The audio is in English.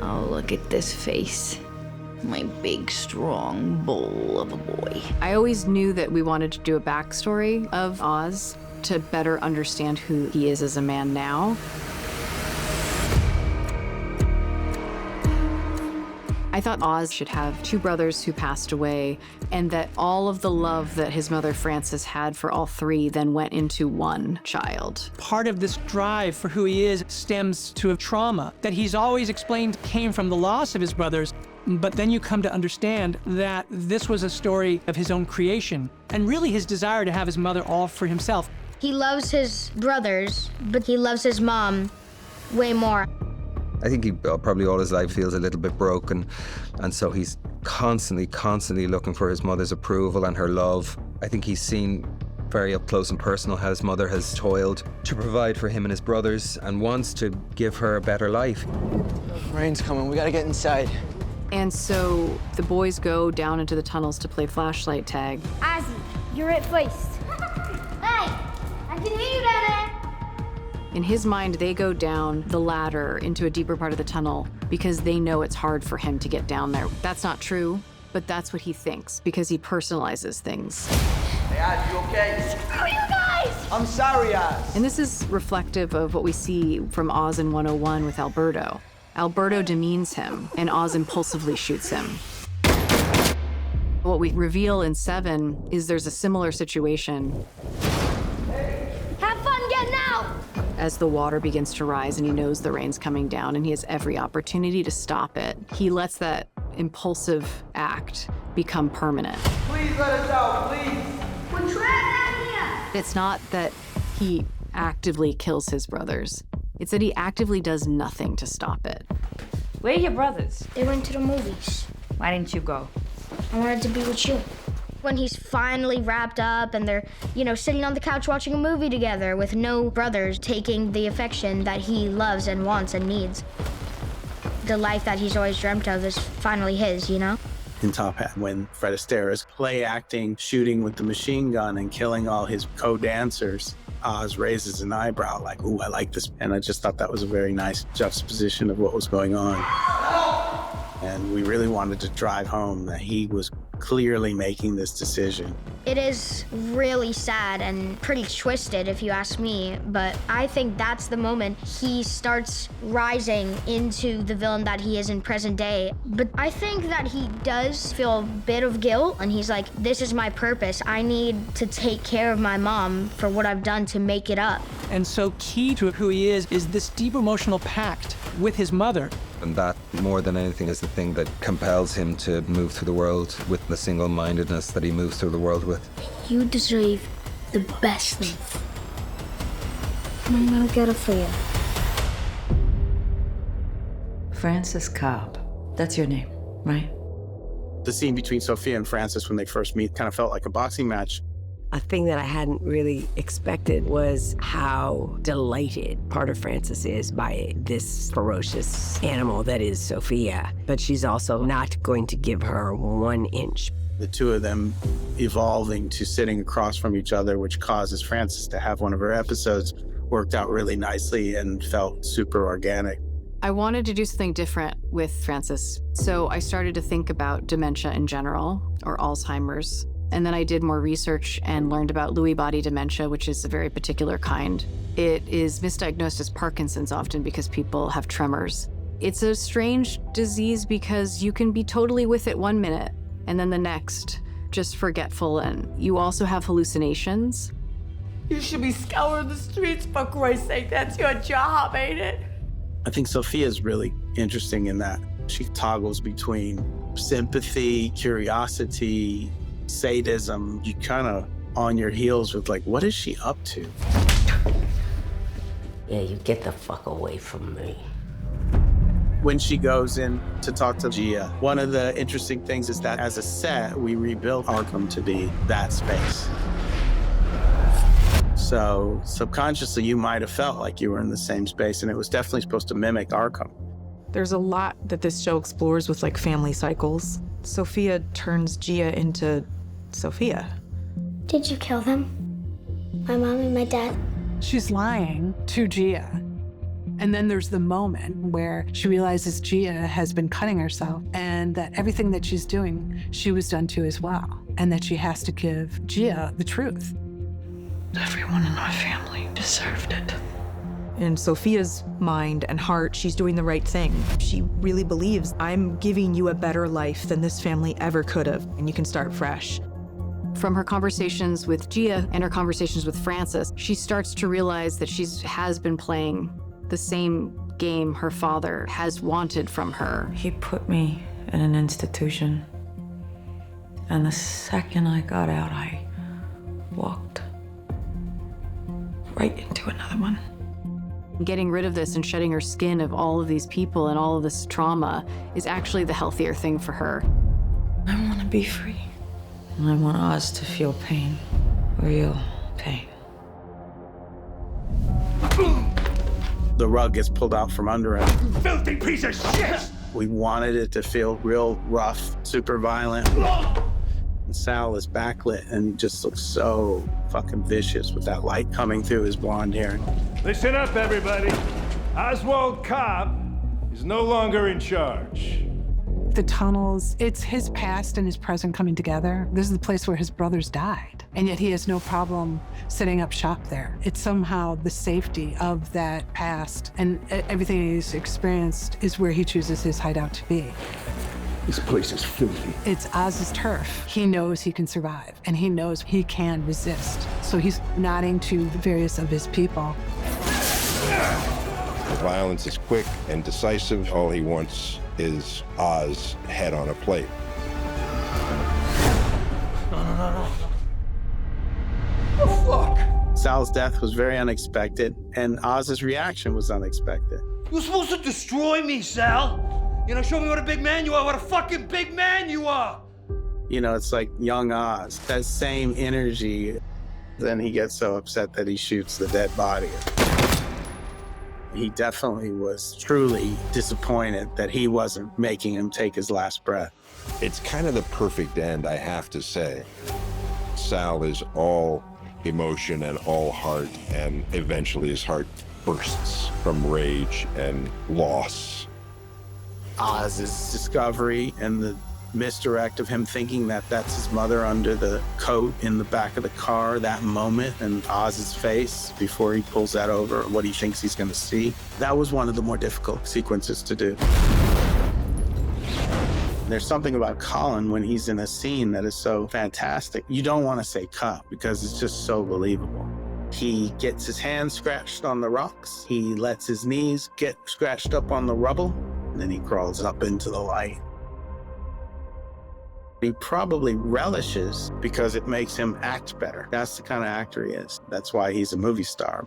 Oh, look at this face. My big, strong bull of a boy. I always knew that we wanted to do a backstory of Oz to better understand who he is as a man now. I thought Oz should have two brothers who passed away, and that all of the love that his mother Francis had for all three then went into one child. Part of this drive for who he is stems to a trauma that he's always explained came from the loss of his brothers. But then you come to understand that this was a story of his own creation, and really his desire to have his mother all for himself. He loves his brothers, but he loves his mom way more. I think he probably all his life feels a little bit broken, and so he's constantly looking for his mother's approval and her love. I think he's seen very up close and personal how his mother has toiled to provide for him and his brothers and wants to give her a better life. Rain's coming, we gotta get inside. And so the boys go down into the tunnels to play flashlight tag. Ozzy, you're it first. Hey, I can hear you down there. In his mind, they go down the ladder into a deeper part of the tunnel because they know it's hard for him to get down there. That's not true, but that's what he thinks because he personalizes things. Hey, Oz, you okay? Screw you guys! I'm sorry, Oz. And this is reflective of what we see from Oz in 101 with Alberto. Alberto demeans him, and Oz impulsively shoots him. What we reveal in 7 is there's a similar situation. Have fun getting out! As the water begins to rise and he knows the rain's coming down and he has every opportunity to stop it, he lets that impulsive act become permanent. Please let us out, please. We're trapped down here! It's not that he actively kills his brothers. It's that he actively does nothing to stop it. Where are your brothers? They went to the movies. Why didn't you go? I wanted to be with you. When he's finally wrapped up and they're, sitting on the couch watching a movie together with no brothers taking the affection that he loves and wants and needs. The life that he's always dreamt of is finally his, In Top Hat, when Fred Astaire is play acting, shooting with the machine gun and killing all his co-dancers, Oz raises an eyebrow like, ooh, I like this. And I just thought that was a very nice juxtaposition of what was going on. And we really wanted to drive home that he was clearly making this decision. It is really sad and pretty twisted, if you ask me, but I think that's the moment he starts rising into the villain that he is in present day. But I think that he does feel a bit of guilt, and he's like, this is my purpose. I need to take care of my mom for what I've done to make it up. And so key to who he is this deep emotional pact with his mother. And that, more than anything, is the thing that compels him to move through the world with the single-mindedness that he moves through the world with. You deserve the best life. And I'm gonna get it for you. Francis Cobb. That's your name, right? The scene between Sofia and Francis when they first meet kind of felt like a boxing match. A thing that I hadn't really expected was how delighted part of Francis is by this ferocious animal that is Sofia. But she's also not going to give her 1 inch. The two of them evolving to sitting across from each other, which causes Francis to have one of her episodes, worked out really nicely and felt super organic. I wanted to do something different with Francis, so I started to think about dementia in general, or Alzheimer's. And then I did more research and learned about Lewy body dementia, which is a very particular kind. It is misdiagnosed as Parkinson's often because people have tremors. It's a strange disease because you can be totally with it 1 minute and then the next, just forgetful, and you also have hallucinations. You should be scouring the streets, for Christ's sake. That's your job, ain't it? I think Sofia's really interesting in that she toggles between sympathy, curiosity, sadism. You kind of on your heels with like, what is she up to? Yeah, you get the fuck away from me. When she goes in to talk to Gia, one of the interesting things is that as a set, we rebuilt Arkham to be that space. So subconsciously, you might have felt like you were in the same space, and it was definitely supposed to mimic Arkham. There's a lot that this show explores with like family cycles. Sofia turns Gia into Sofia. Did you kill them? My mom and my dad? She's lying to Gia. And then there's the moment where she realizes Gia has been cutting herself and that everything that she's doing, she was done to as well. And that she has to give Gia the truth. Everyone in my family deserved it. In Sofia's mind and heart, she's doing the right thing. She really believes, I'm giving you a better life than this family ever could have, and you can start fresh. From her conversations with Gia and her conversations with Francis, she starts to realize that she has been playing the same game her father has wanted from her. He put me in an institution, and the second I got out, I walked right into another one. Getting rid of this and shedding her skin of all of these people and all of this trauma is actually the healthier thing for her. I want to be free. I want us to feel pain, real pain. The rug gets pulled out from under him. Filthy piece of shit! We wanted it to feel real rough, super violent. And Sal is backlit and just looks so fucking vicious with that light coming through his blonde hair. Listen up, everybody. Oswald Cobb is no longer in charge. The tunnels, it's his past and his present coming together. This is the place where his brothers died. And yet he has no problem setting up shop there. It's somehow the safety of that past and everything he's experienced is where he chooses his hideout to be. This place is filthy. It's Oz's turf. He knows he can survive, and he knows he can resist. So he's nodding to the various of his people. The violence is quick and decisive. All he wants is Oz head on a plate. No. The fuck? Sal's death was very unexpected, and Oz's reaction was unexpected. You're supposed to destroy me, Sal. You know, show me what a big man you are, what a fucking big man you are. You know, it's like young Oz, that same energy. Then he gets so upset that he shoots the dead body. He definitely was truly disappointed that he wasn't making him take his last breath. It's kind of the perfect end, I have to say. Sal is all emotion and all heart, and eventually his heart bursts from rage and loss. Oz's discovery and the misdirect of him thinking that that's his mother under the coat in the back of the car, that moment, and Oz's face before he pulls that over, what he thinks he's going to see. That was one of the more difficult sequences to do. There's something about Colin when he's in a scene that is so fantastic. You don't want to say cut because it's just so believable. He gets his hands scratched on the rocks. He lets his knees get scratched up on the rubble. And then he crawls up into the light. He probably relishes because it makes him act better. That's the kind of actor he is. That's why he's a movie star.